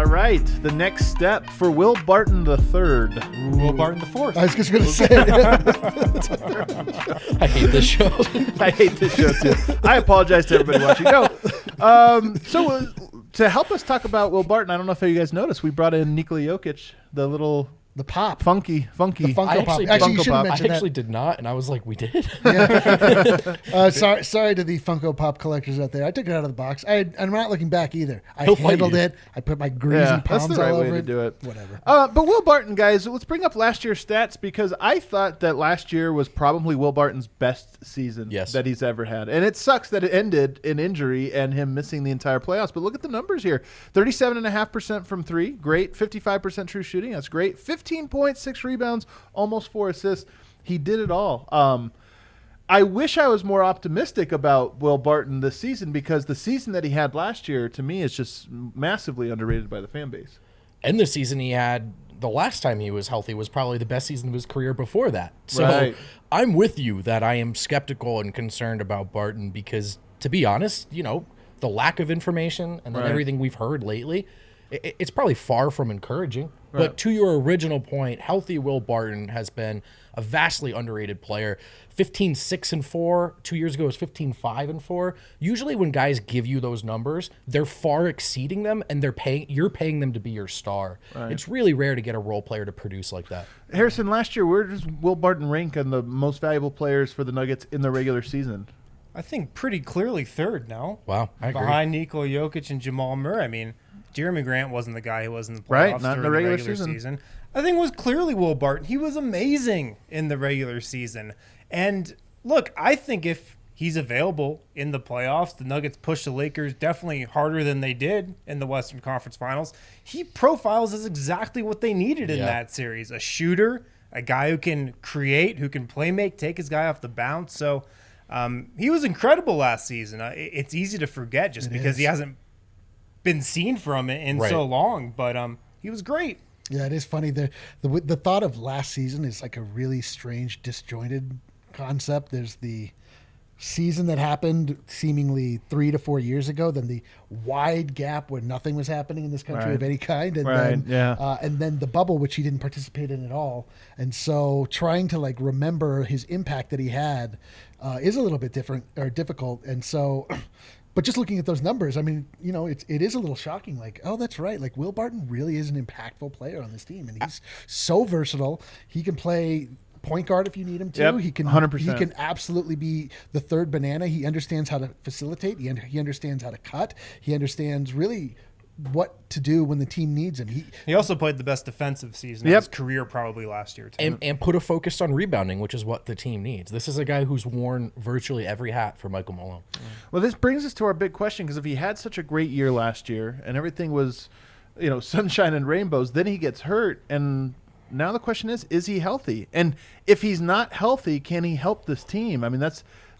All right, the next step for Will Barton III. Will Barton the fourth. I was just going to say. I hate this show. I hate this show too. I apologize to everybody watching. No, to help us talk about Will Barton, I don't know if you guys noticed, we brought in Nikola Jokic, the pop. funky. The Funko I Pop. actually, Actually, you Funko should Pop. have I mentioned actually that. did not, and I was like, we did. Sorry to the Funko Pop collectors out there. I took it out of the box. I'm not looking back either. I He'll fight handled you. it. I put my greasy That's palms the right all way over to it. do it. Whatever. But Will Barton, guys, let's bring up last year's stats because I thought that last year was probably Will Barton's best season that he's ever had. And it sucks that it ended in injury and him missing the entire playoffs. But look at the numbers here. 37.5% from three. Great. 55% true shooting. That's great. 15 points, 6 rebounds, almost 4 assists. He did it all. I wish I was more optimistic about Will Barton this season because the season that he had last year, to me, is just massively underrated by the fan base. And the season he had the last time he was healthy was probably the best season of his career before that. So Right. I'm with you that I am skeptical and concerned about Barton because, to be honest, the lack of information and then Right. everything we've heard lately, it's probably far from encouraging. Right. But to your original point, healthy Will Barton has been a vastly underrated player. 15-6-4. 2 years ago it was 15-5-4. Usually when guys give you those numbers, they're far exceeding them, and you're paying them to be your star. Right. It's really rare to get a role player to produce like that. Harrison, last year, where does Will Barton rank on the most valuable players for the Nuggets in the regular season? I think pretty clearly third now. Wow, I agree. Behind Nikola Jokic and Jamal Murray. I mean, Jeremy Grant wasn't the guy who was in the playoffs Right, not in during the the regular regular season. season. I think it was clearly Will Barton. He was amazing in the regular season. And look, I think if he's available in the playoffs, the Nuggets push the Lakers definitely harder than they did in the Western Conference Finals. He profiles as exactly what they needed in that series. A shooter, a guy who can create, who can play make, take his guy off the bounce. So he was incredible last season. It's easy to forget just because he hasn't been seen from it in so long, but he was great. Yeah, it is funny. The thought of last season is like a really strange, disjointed concept. There's the season that happened seemingly 3 to 4 years ago, then the wide gap where nothing was happening in this country of any kind, and then the bubble, which he didn't participate in at all. And so trying to remember his impact that he had is a little bit difficult. And so but just looking at those numbers, I mean, it is a little shocking. Oh, that's right. Will Barton really is an impactful player on this team, and he's so versatile. He can play point guard if you need him to. Yep, he can 100%. He can absolutely be the third banana. He understands how to facilitate. He understands how to cut. He understands really what to do when the team needs him. He also played the best defensive season of his career probably last year too. And put a focus on rebounding, which is what the team needs. This is a guy who's worn virtually every hat for Michael Malone. Well, this brings us to our big question, because if he had such a great year last year and everything was, sunshine and rainbows, then he gets hurt, and now the question is he healthy? And if he's not healthy, can he help this team? I mean,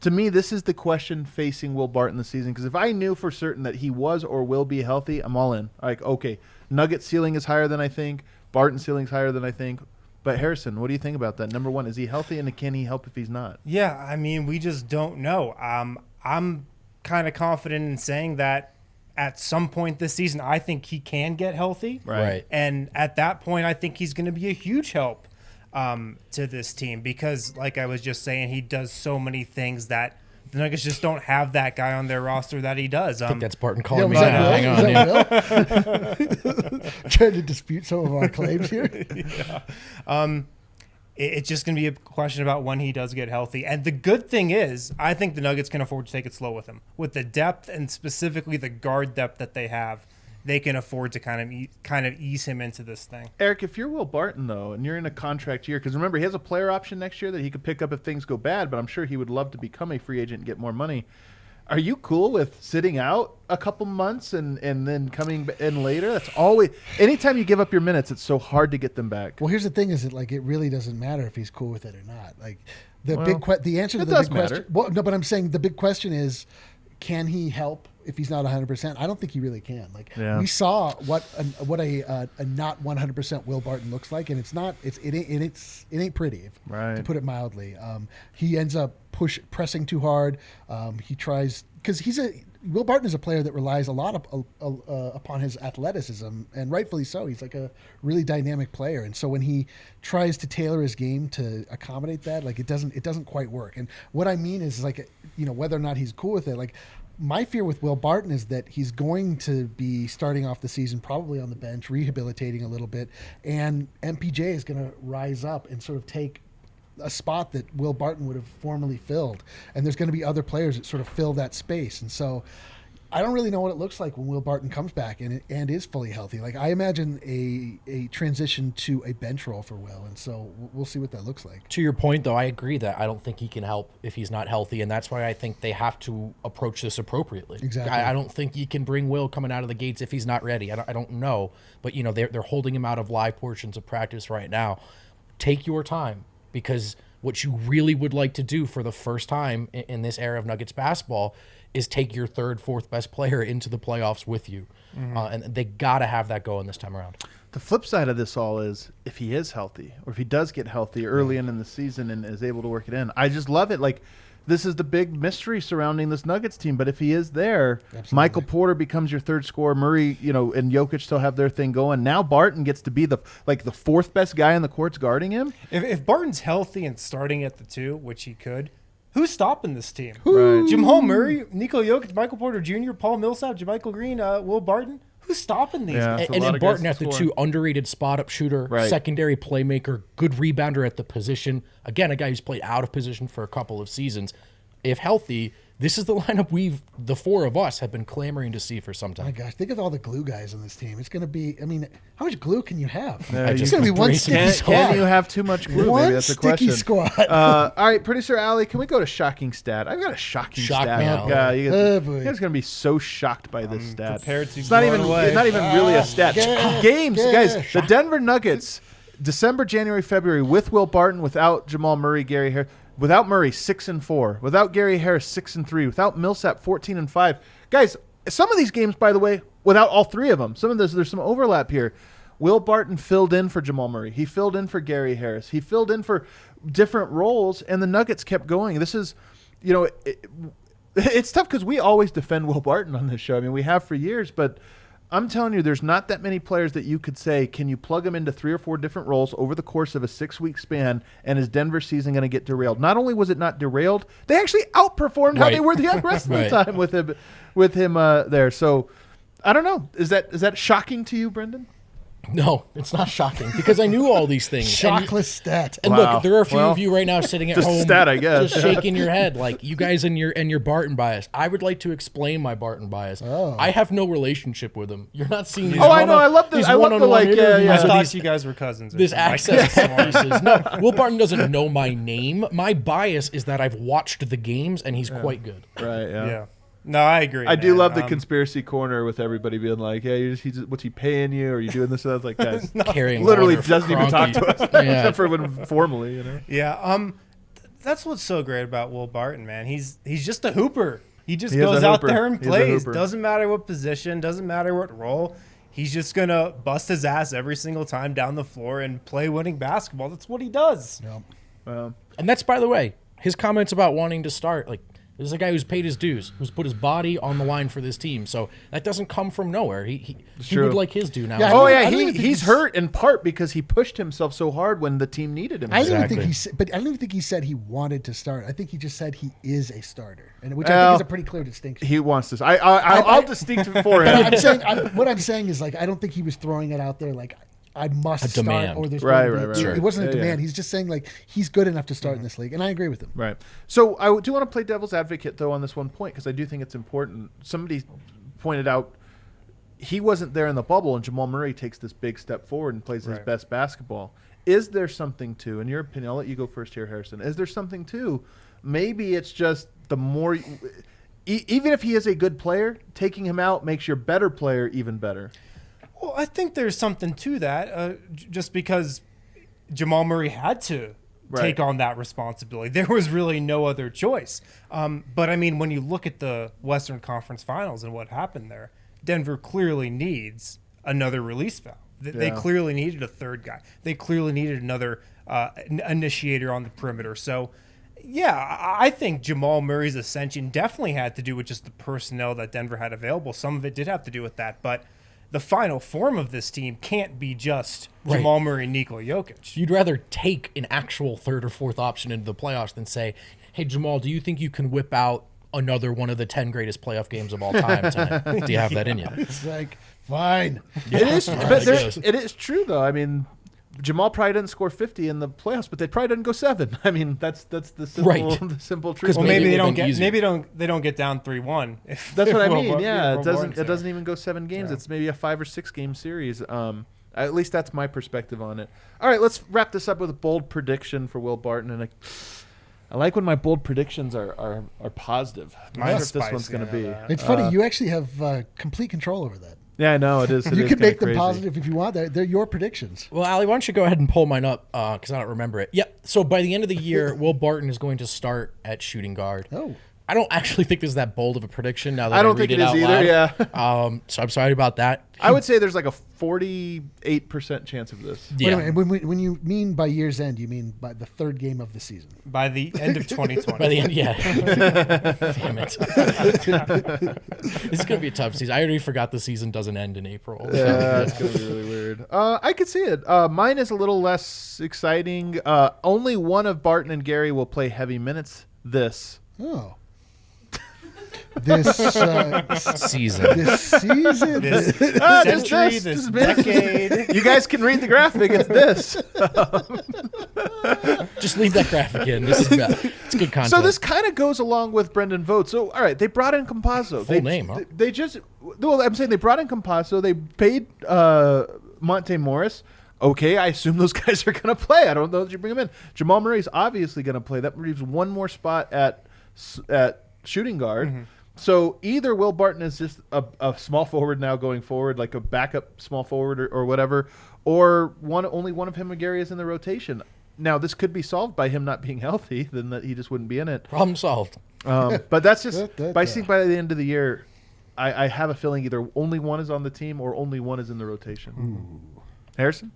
to me, this is the question facing Will Barton this season, because if I knew for certain that he was or will be healthy, I'm all in. Okay, Nugget ceiling is higher than I think. Barton ceiling is higher than I think. But Harrison, what do you think about that? Number one, is he healthy, and can he help if he's not? Yeah, I mean, we just don't know. I'm kind of confident in saying that at some point this season, I think he can get healthy. Right. And at that point, I think he's going to be a huge help to this team because, like I was just saying, he does so many things that the Nuggets just don't have that guy on their roster that he does. I think that's Barton calling me was now. that Hang on. Will? Trying to dispute some of our claims here. It's just going to be a question about when he does get healthy. And the good thing is, I think the Nuggets can afford to take it slow with him. With the depth and specifically the guard depth that they have, they can afford to kind of ease him into this thing. Eric, if you're Will Barton, though, and you're in a contract year, because remember, he has a player option next year that he could pick up if things go bad, but I'm sure he would love to become a free agent and get more money. Are you cool with sitting out a couple months and then coming in later? That's always – anytime you give up your minutes, it's so hard to get them back. Well, here's the thing: is it really doesn't matter if he's cool with it or not. The answer to the does big question. matter. Well, no, but I'm saying the big question is, can he help if he's not 100%? I don't think he really can. We saw what a not 100% Will Barton looks like, and it ain't pretty, to put it mildly. He ends up pressing too hard. He tries, because Will Barton is a player that relies a lot upon his athleticism, and rightfully so. He's like a really dynamic player, and so when he tries to tailor his game to accommodate that, like it doesn't quite work. And what I mean is, like, whether or not he's cool with it, like. My fear with Will Barton is that he's going to be starting off the season probably on the bench, rehabilitating a little bit, and MPJ is going to rise up and sort of take a spot that Will Barton would have formerly filled. And there's going to be other players that sort of fill that space. And so I don't really know what it looks like when Will Barton comes back and is fully healthy. Like, I imagine a transition to a bench role for Will, and so we'll see what that looks like. To your point, though, I agree that I don't think he can help if he's not healthy, and that's why I think they have to approach this appropriately. Exactly. I don't think you can bring Will coming out of the gates if he's not ready. I don't know, but they're holding him out of live portions of practice right now. Take your time, because what you really would like to do for the first time in this era of Nuggets basketball is take your third, fourth best player into the playoffs with you. And they got to have that going this time around. The flip side of this all is if he is healthy, or if he does get healthy early in the season and is able to work it in. I just love it. Like, this is the big mystery surrounding this Nuggets team. But if he is there, absolutely, Michael Porter becomes your third scorer. Murray, and Jokic still have their thing going. Now Barton gets to be the fourth best guy in the courts guarding him. If Barton's healthy and starting at the 2, which he could, who's stopping this team? Right. Jamal Murray, Nikola Jokic, Michael Porter Jr., Paul Millsap, JaMychal Green, Will Barton. Who's stopping these guys? And then Barton at the 2, underrated spot-up shooter, secondary playmaker, good rebounder at the position. Again, a guy who's played out of position for a couple of seasons. If healthy, this is the lineup the 4 of us have been clamoring to see for some time. My gosh, think of all the glue guys on this team. It's going to be, how much glue can you have? It's going to be one sticky squad. Can you have too much glue? Maybe that's the question. One sticky squad. All right, Producer Allie, can we go to shocking stat? I've got a shocking stat. Yeah, you guys are going to be so shocked by this stat. It's not even really a stat. Games, guys. The Denver Nuggets, December, January, February, with Will Barton, without Jamal Murray, Gary Harris. Without Murray, 6-4. Without Gary Harris, 6-3. Without Millsap, 14-5. Guys, some of these games, by the way, without all 3 of them, there's some overlap here. Will Barton filled in for Jamal Murray. He filled in for Gary Harris. He filled in for different roles, and the Nuggets kept going. This is, it's tough because we always defend Will Barton on this show. I mean, we have for years, but I'm telling you, there's not that many players that you could say, can you plug him into 3 or 4 different roles over the course of a 6-week span, and is Denver season going to get derailed? Not only was it not derailed, they actually outperformed how they were the rest of the time with him there. So I don't know. Is that shocking to you, Brendan? No, it's not shocking because I knew all these things. Shockless stat. And look, there are a few of you right now sitting at home, stat, I guess, just shaking your head like you guys and your Barton bias. I would like to explain my Barton bias. Oh. I have no relationship with him. You're not seeing. I know. I love this. I love the I thought you guys were cousins. This access pieces. No, Will Barton doesn't know my name. My bias is that I've watched the games and he's quite good. Right. Yeah. No, I agree. I do love the conspiracy corner with everybody being like, "Yeah, what's he paying you? Are you doing this?" I was like, "Guys, carrying literally water doesn't even talk to us except for when formally, Yeah. That's what's so great about Will Barton, man. He's just a hooper. He just goes out there and plays. Doesn't matter what position. Doesn't matter what role. He's just gonna bust his ass every single time down the floor and play winning basketball. That's what he does. Yep. And that's, by the way, his comments about wanting to start like. This is a guy who's paid his dues, who's put his body on the line for this team. So that doesn't come from nowhere. He would like his due now. Yeah, he's hurt in part because he pushed himself so hard when the team needed him. I don't even think he said he wanted to start. I think he just said he is a starter, which I think is a pretty clear distinction. He wants this. I'll distinct for him. What I'm saying is, like, I don't think he was throwing it out there like I must start. Demand. Or there's right. It wasn't a demand. He's just saying, like, he's good enough to start in this league, and I agree with him. Right. So I do want to play devil's advocate, though, on this one point, because I do think it's important. Somebody pointed out he wasn't there in the bubble, and Jamal Murray takes this big step forward and plays his best basketball. Is there something to, in your opinion, I'll let you go first here, Harrison, is there something to, maybe it's just the more, even if he is a good player, taking him out makes your better player even better? Well, I think there's something to that, just because Jamal Murray had to take on that responsibility. There was really no other choice. But, I mean, when you look at the Western Conference Finals and what happened there, Denver clearly needs another release valve. They clearly needed a third guy. They clearly needed another initiator on the perimeter. So Yeah, I think Jamal Murray's ascension definitely had to do with just the personnel that Denver had available. Some of it did have to do with that, but the final form of this team can't be just Jamal Murray and Nikola Jokic. You'd rather take an actual third or fourth option into the playoffs than say, hey, Jamal, do you think you can whip out another one of the 10 greatest playoff games of all time tonight? Do you have that in you? It's like, fine. Yeah. It is, but it is true, though. I mean, Jamal probably didn't score 50 in the playoffs, but they probably didn't go 7. I mean, that's the simple truth. Well, maybe they don't get down 3-1. That's what I mean. Yeah, it doesn't even go 7 games. Yeah. It's maybe a 5 or 6 game series. At least that's my perspective on it. All right, let's wrap this up with a bold prediction for Will Barton. And I like when my bold predictions are positive. I'm not sure if this one's going to be. It's funny. You actually have complete control over that. Yeah, I know it is. You can make them positive if you want. They're your predictions. Well, Ali, why don't you go ahead and pull mine up because I don't remember it. Yep. So by the end of the year, Will Barton is going to start at shooting guard. Oh. I don't actually think this is that bold of a prediction now that I don't think it is either. Yeah. So I'm sorry about that. I would say there's like a 48% chance of this. Yeah. Wait a minute, when you mean by year's end, you mean by the third game of the season? By the end of 2020. By the end, yeah. Damn it. This is going to be a tough season. I already forgot the season doesn't end in April. Yeah, it's going to be really weird. I could see it. Mine is a little less exciting. Only one of Barton and Gary will play heavy minutes this. Oh. This season. This season. This century, this decade. You guys can read the graphic. It's this. Just leave that graphic in. This is bad. It's good content. So this kind of goes along with Brendan Vogt. So, all right, they brought in Campazzo. Full name, huh? I'm saying they brought in Campazzo. They paid Monte Morris. Okay, I assume those guys are going to play. I don't know that you bring them in. Jamal Murray's obviously going to play. That leaves one more spot at shooting guard. Mm-hmm. So either Will Barton is just a small forward now going forward, like a backup small forward or whatever, or only one of him and Gary is in the rotation. Now, this could be solved by him not being healthy, then that he just wouldn't be in it. Problem solved. But that's just by the end of the year, I have a feeling either only one is on the team or only one is in the rotation. Ooh. Harrison?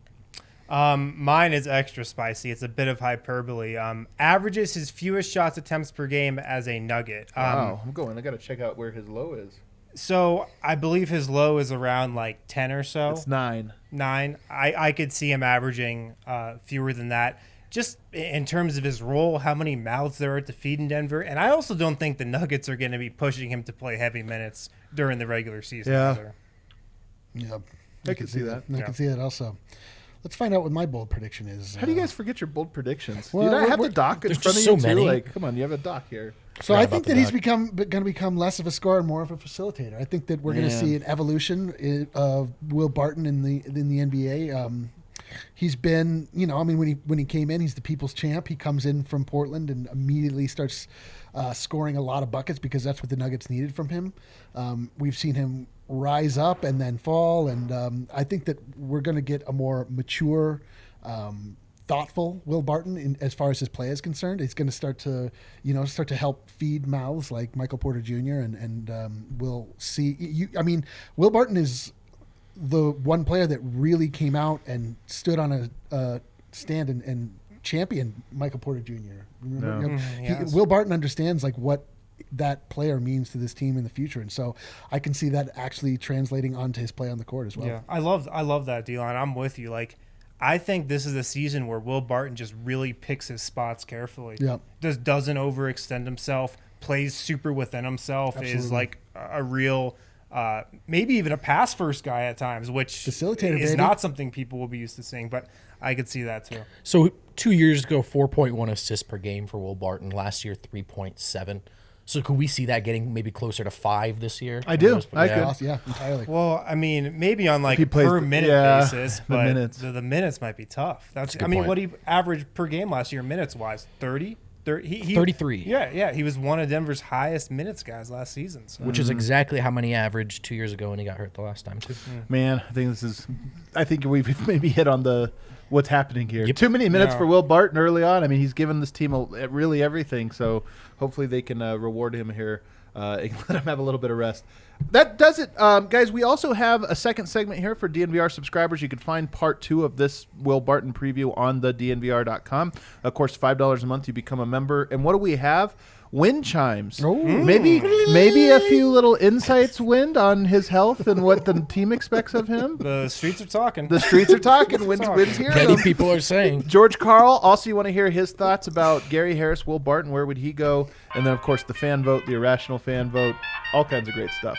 Mine is extra spicy. It's a bit of hyperbole. Averages his fewest shots attempts per game as a Nugget. Wow, I got to check out where his low is. So I believe his low is around like 10 or so. It's 9. 9. I could see him averaging fewer than that. Just in terms of his role, how many mouths there are to feed in Denver. And I also don't think the Nuggets are going to be pushing him to play heavy minutes during the regular season. Yeah. I can see that. I can see that also. Let's find out what my bold prediction is. How do you guys forget your bold predictions? Well, do you not have the doc in front of you so too? many. Like, come on, you have a doc here. So I think that he's going to become less of a scorer and more of a facilitator. I think that we're going to see an evolution of Will Barton in the NBA. He's been, when he came in, he's the people's champ. He comes in from Portland and immediately starts scoring a lot of buckets because that's what the Nuggets needed from him. We've seen him rise up and then fall, and I think that we're going to get a more mature, thoughtful Will Barton as far as his play is concerned. He's going to start to help feed mouths like Michael Porter Jr. and we'll see. Will Barton is the one player that really came out and stood on a stand and championed Michael Porter Jr. Remember? Yes. Will Barton understands like what that player means to this team in the future, and so I can see that actually translating onto his play on the court as well. Yeah, I love that, Delon. I'm with you. Like, I think this is a season where Will Barton just really picks his spots carefully. Yeah, just doesn't overextend himself. Plays super within himself. Absolutely. Is like a real, maybe even a pass first guy at times, which facilitator is baby. Not something people will be used to seeing. But I could see that too. So 2 years ago, 4.1 assists per game for Will Barton. Last year, 3.7. So could we see that getting maybe closer to 5 this year? I do. I could. Yeah, entirely. Well, I mean, maybe on like per minute basis, but the minutes might be tough. That's I mean, what he averaged per game last year, minutes wise, 30. 33. Yeah. He was one of Denver's highest minutes guys last season. So. Which is exactly how many he averaged 2 years ago when he got hurt the last time, too. Man, I think we've maybe hit on what's happening here. Yep. Too many minutes for Will Barton early on. I mean, he's given this team really everything, so hopefully they can reward him here. and let him have a little bit of rest. That does it, guys. We also have a second segment here for DNVR subscribers. You can find part 2 of this Will Barton preview on the DNVR.com. Of course, $5 a month, you become a member. And what do we have? Wind chimes. Maybe a few little insights, Wind, on his health and what the team expects of him. The streets are talking. The streets are talking. Wind's here. Many people are saying. George Carl, also you want to hear his thoughts about Gary Harris, Will Barton, where would he go? And then, of course, the fan vote, the irrational fan vote, all kinds of great stuff.